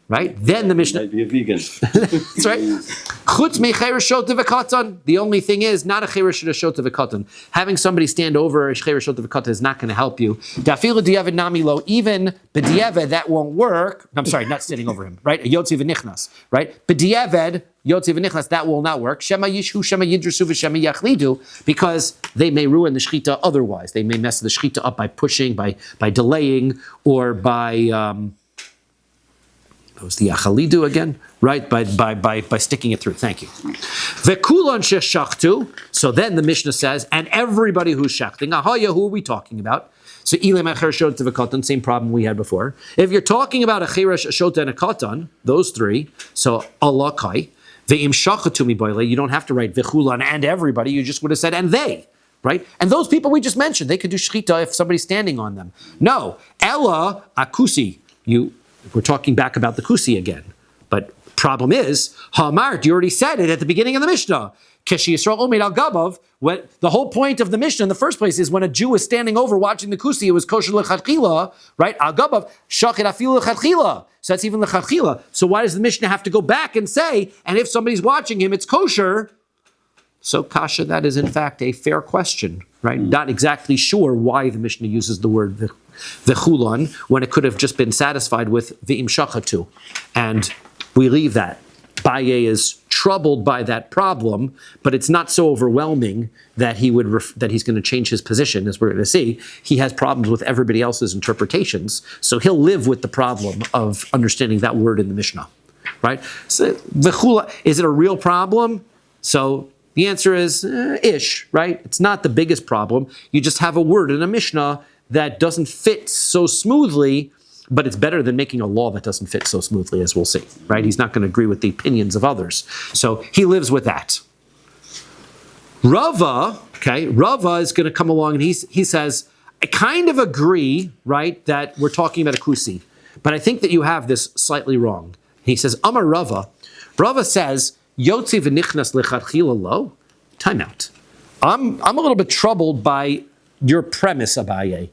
Right? Then the Mishnah... Might be a vegan. That's right. Chutz me cheresh shota v'katan. The only thing is, not a cheresh shota v'katan. Having somebody stand over a cheresh shota v'katan is not going to help you. Dafilu di'evid nami lo. Even b'di'evid, that won't work. I'm sorry, not standing over him. Right? A yotzi v'nichnas. Right? B'di'evid, Yotze v'nichnas, that will not work. Shema yishu, shema yidrusu, v'shema yachlidu, because they may ruin the shechita otherwise. They may mess the shechita up by pushing, by delaying, or by that was the achalidu again, right? By sticking it through. Thank you. V'kulan sheshachtu. So then the Mishnah says, and everybody who's shachting, ahaya, who are we talking about? So ilem acher shot v'katan, same problem we had before. If you're talking about a chirash, a shot, and a katan, those three, so Allah kai, ve'im shachatu mi boile, you don't have to write v'chulan and everybody, you just would have said and they. Right? And those people we just mentioned, they could do shechita if somebody's standing on them. No, Ella akusi, we're talking back about the kusi again. But problem is, Hamart, you already said it at the beginning of the Mishnah. Keshi Yisrael Omed al Gabav. The whole point of the Mishnah in the first place is when a Jew is standing over watching the kusi, it was kosher lechatchila, right? Al Gabav, shachit afil lechatchila. So that's even lechatchila. So why does the Mishnah have to go back and say, and if somebody's watching him, it's kosher? So kasha, that is in fact a fair question, right? Not exactly sure why the Mishnah uses the word v'chulan when it could have just been satisfied with v'im shachatu. And we leave that. Baye is troubled by that problem, but it's not so overwhelming that that he's going to change his position, as we're going to see. He has problems with everybody else's interpretations, so he'll live with the problem of understanding that word in the Mishnah, right? So v'chula, is it a real problem? So the answer is ish, right? It's not the biggest problem. You just have a word in a Mishnah that doesn't fit so smoothly, but it's better than making a law that doesn't fit so smoothly, as we'll see, right? He's not going to agree with the opinions of others. So he lives with that. Rava is going to come along and he says, I kind of agree, right, that we're talking about a kusi, but I think that you have this slightly wrong. He says, Amar Rava. Rava says, Yotzi v'nichnas lechatchila lo. Time out. I'm a little bit troubled by your premise, Abaye.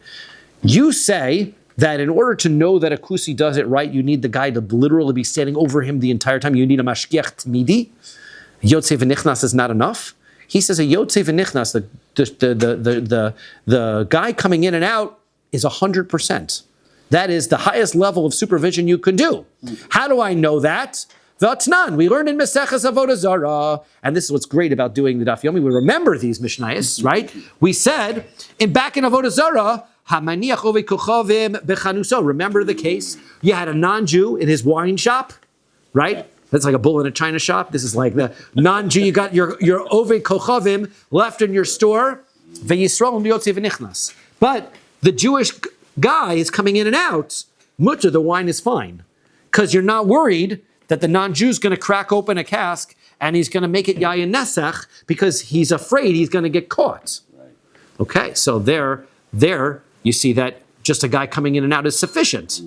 You say that in order to know that a kusi does it right, you need the guy to literally be standing over him the entire time. You need a mashgiach tmidi. Yotze v'nichnas is not enough. He says a yotze v'nichnas, the guy coming in and out is 100%. That is the highest level of supervision you can do. How do I know that? V'atnan, we learned in Maseches Avodah Zarah, and this is what's great about doing the Daf Yomi. We remember these Mishnayos, right? We said back in Avodah Zarah, Hamaniach ove kochavim bechanuso. Remember the case? You had a non-Jew in his wine shop, right? That's like a bull in a china shop. This is like the non-Jew. You got your ove kochavim left in your store. Ve'yisrael yotze v'nichnas. But the Jewish guy is coming in and out. Mutter, the wine is fine, because you're not worried that the non-Jew's going to crack open a cask and he's going to make it yayin nesach because he's afraid he's going to get caught. Right. Okay, so there you see that just a guy coming in and out is sufficient.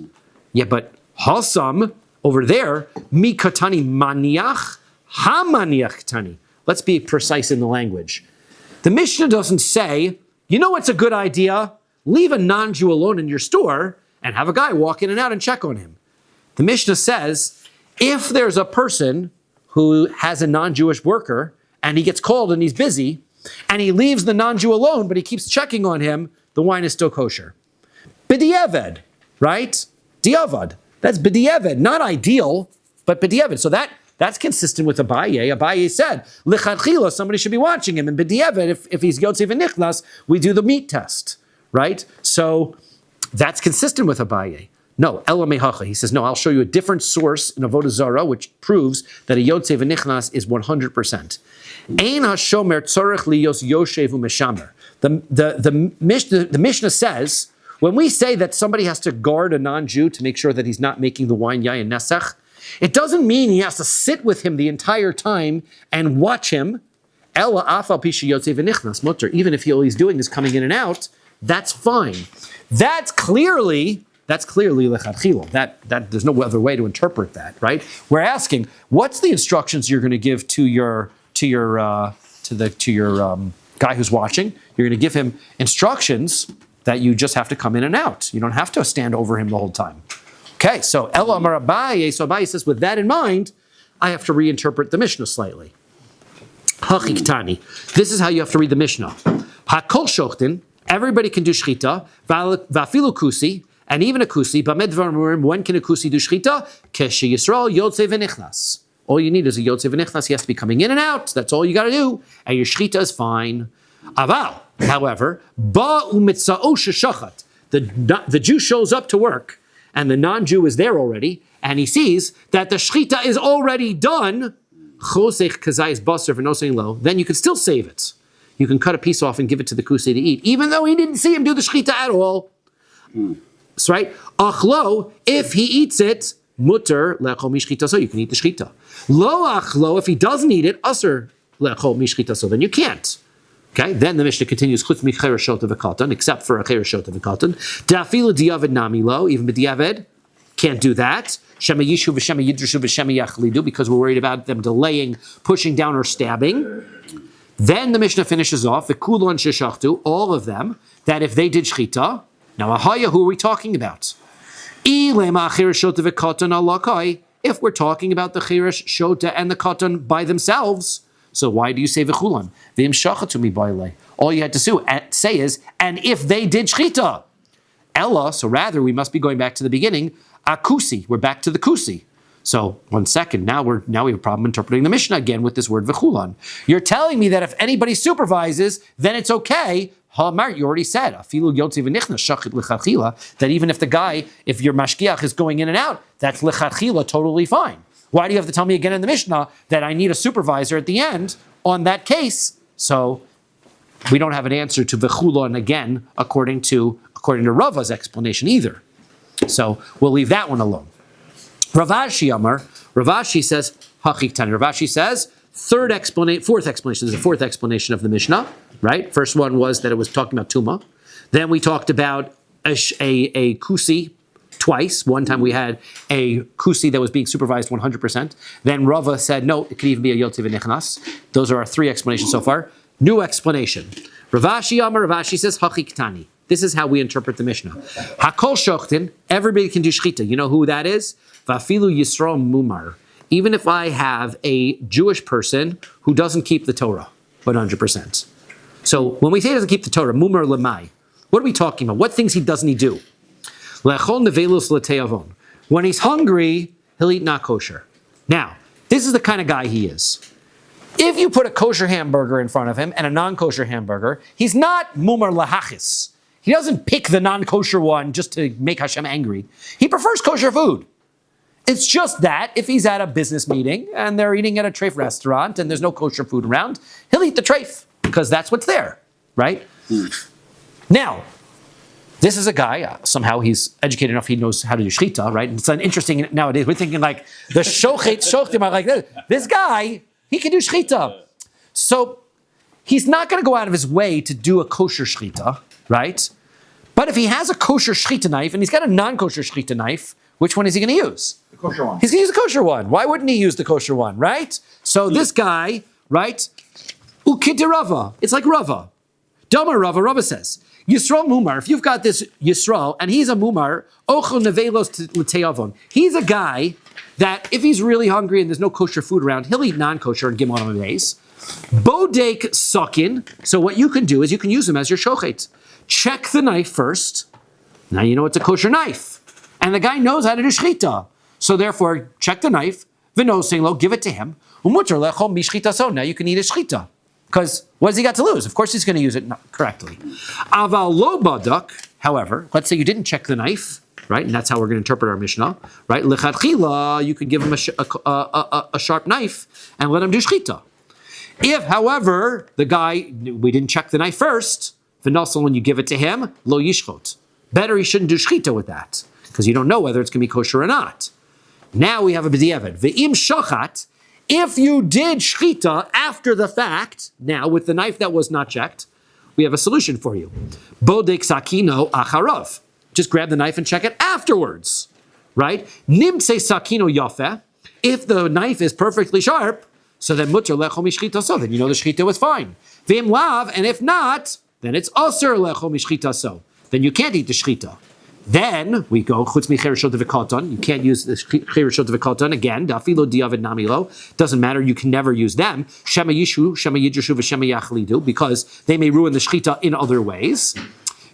Yeah, but hasam over there, mi katani maniach, ha maniach katani. Let's be precise in the language. The Mishnah doesn't say, you know what's a good idea? Leave a non-Jew alone in your store and have a guy walk in and out and check on him. The Mishnah says, if there's a person who has a non-Jewish worker and he gets called and he's busy and he leaves the non-Jew alone, but he keeps checking on him, the wine is still kosher. B'di'eved, right? Di'avad. That's b'di'eved. Not ideal, but b'di'eved. So that's consistent with Abaye. Abaye said, lechatchila, somebody should be watching him. And b'di'eved, if he's yotze v'nichnas, we do the meat test, right? So that's consistent with Abaye. No, Ela mehacha. He says, no, I'll show you a different source in Avodah Zarah, which proves that a Yotze v'nichnas is 100%. Ein hashomer tzorech liyos yoshev u'meshamer. The Mishnah says, when we say that somebody has to guard a non-Jew to make sure that he's not making the wine yayin nesach, it doesn't mean he has to sit with him the entire time and watch him. Ela afal pisha Yotze v'nichnas mutter. Even if all he's doing is coming in and out, that's fine. That's clearly lechatchila. That there's no other way to interpret that, right? We're asking, what's the instructions you're going to give to your guy who's watching? You're going to give him instructions that you just have to come in and out. You don't have to stand over him the whole time. Okay, so Ela Amar Abaye. So Abaye says, with that in mind, I have to reinterpret the Mishnah slightly. Hachiktani. This is how you have to read the Mishnah. Hakol shochtin. Everybody can do shchita. Vafilu kusi. And even a kusi, when can a kusi do shchita? Keshe Yisrael yotze v'nichnas. All you need is a yotze v'nichnas. He has to be coming in and out. That's all you got to do. And your shchita is fine. Aval, however, ba'u mitza'o sheshachat. The Jew shows up to work, and the non-Jew is there already, and he sees that the shchita is already done. Then you can still save it. You can cut a piece off and give it to the kusi to eat, even though he didn't see him do the shchita at all. That's right. Achlo, if he eats it, mutter lechol mishchita, so you can eat the shchita. Lo achlo, if he doesn't eat it, aser lechol mishchita, so then you can't. Okay, then the Mishnah continues, chutz michereshot v'katan, except for a chereshot v'katan. Da'afilu diavad nami lo, even b'diavad, can't do that. Shema yishu v'shema yidrishu v'shema yachlidu, because we're worried about them delaying, pushing down, or stabbing. Then the Mishnah finishes off, v'kulon sheshachtu, all of them, that if they did shchita, now ahaya, who are we talking about? If we're talking about the chirish, shota, and the katan by themselves, so why do you say v'chulon? V'im shachatu mi baile. All you had to say is, and if they did shchita. Ella, so rather we must be going back to the beginning. Akusi, we're back to the kusi. So 1 second, now we have a problem interpreting the Mishnah again with this word v'chulon. You're telling me that if anybody supervises, then it's okay. Hamar, you already said afilu yotzi v'nichnas shachit lechatchila, that even if the guy, if your mashgiach is going in and out, that's lechatchila totally fine. Why do you have to tell me again in the Mishnah that I need a supervisor at the end on that case? So we don't have an answer to v'chulon again according to Rava's explanation either. So we'll leave that one alone. Ravashi Amar, Ravashi says hachiktan. Ravashi says fourth explanation. There's a fourth explanation of the Mishnah, right? First one was that it was talking about tuma. Then we talked about a kusi twice. One time we had a kusi that was being supervised 100%. Then Rava said, no, it could even be a yotzi v'nichnas. Those are our three explanations so far. New explanation. Ravashi Amar, Ravashi says hachiktani. This is how we interpret the Mishnah. Hakol shochtin, everybody can do shchita. You know who that is? Vafilu Yisro Mumar. Even if I have a Jewish person who doesn't keep the Torah 100%. So when we say he doesn't keep the Torah, Mumar Lemai, what are we talking about? What things doesn't he do? Lechol nevelus leteavon. When he's hungry, he'll eat not kosher. Now, this is the kind of guy he is. If you put a kosher hamburger in front of him and a non-kosher hamburger, he's not Mumar Lahachis. He doesn't pick the non-kosher one just to make Hashem angry. He prefers kosher food. It's just that if he's at a business meeting and they're eating at a treif restaurant and there's no kosher food around, he'll eat the treif because that's what's there, right? Now, this is a guy, somehow he's educated enough, he knows how to do shchita, right? It's interesting nowadays, we're thinking like, the shochtim are like this guy, he can do shchita. So he's not going to go out of his way to do a kosher shchita, right? But if he has a kosher shchita knife and he's got a non-kosher shchita knife, which one is he going to use? The kosher one. He's going to use the kosher one. Why wouldn't he use the kosher one, right? So this guy, right? Ukid Rava. It's like Rava. Dama Rava. Rava says, Yisrael Mumar. If you've got this Yisrael and he's a Mumar, Ochel Nevelos L'Teavon. He's a guy that if he's really hungry and there's no kosher food around, he'll eat non-kosher and give him on a base. Bodek Sakin. So what you can do is you can use him as your shochet. Check the knife first. Now you know it's a kosher knife. And the guy knows how to do shchita. So therefore, check the knife, v'nosing give it to him. Umuter lechol mishchita so. Now you can eat a shchita. Because what has he got to lose? Of course he's going to use it correctly. Aval lo badak, however, let's say you didn't check the knife, right? And that's how we're going to interpret our Mishnah, right? Lechatchila, you could give him a sharp knife and let him do shchita. If, however, the guy, we didn't check the knife first, v'nosel, when you give it to him, lo yishchot. Better he shouldn't do shchita with that, because you don't know whether it's going to be kosher or not. Now we have a b'diavad. Ve'im shachat, if you did shchita after the fact, now with the knife that was not checked, we have a solution for you. Bodek sakino acharav. Just grab the knife and check it afterwards, right? Nimtse sakino yafeh. If the knife is perfectly sharp, so then mutter lechol mishchita so. Then you know the shchita was fine. Ve'im lav, and if not, then it's aser lechol mishchita so. Then you can't eat the shchita. Then we go chutz michereshot v'katan. You can't use the chereshot v'katan again. Dafilo diavid namilo. Doesn't matter. You can never use them. Shema yishu, shema yidrishu, v'shema yachlidu, because they may ruin the shchita in other ways.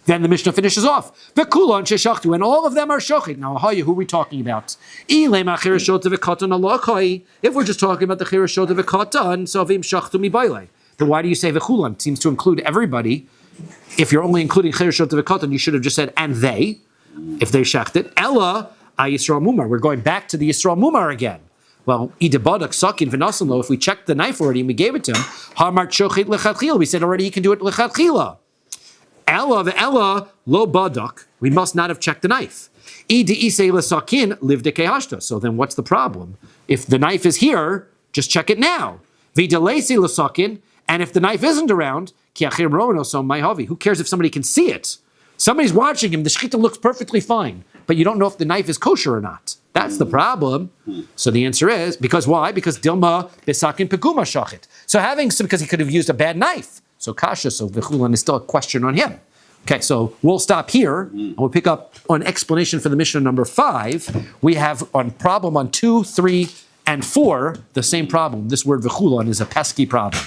Then the Mishnah finishes off. V'kulon sheshachtu, and all of them are shochit. Now, who are we talking about? If we're just talking about the chirashot of v'katan, so v'im shachtu mibayle. Then why do you say v'kulon? It seems to include everybody. If you're only including chirashot of v'katan, you should have just said and they, if they shachted. Ella Yisrael mumar. We're going back to the Yisrael mumar again. Well, idabadak sakin v'nasanlo. If we checked the knife already and we gave it to him, hamart shochit lechatchila. We said already he can do it lechatchila. Ella ve'ella lo badak. We must not have checked the knife. Idisei lesakin live de kehashta. So then, what's the problem? If the knife is here, just check it now. V'delesi lesakin. And if the knife isn't around, ki achir rono so maihavi. Who cares if somebody can see it? Somebody's watching him. The shechita looks perfectly fine, but you don't know if the knife is kosher or not. That's the problem. So the answer is because why? Because dilma besakin peguma shachit. So because he could have used a bad knife. So kasha, so v'chulan is still a question on him. Okay, so we'll stop here and we'll pick up on explanation for the Mishnah number 5. We have on problem on 2, 3, and 4 the same problem. This word v'chulan is a pesky problem.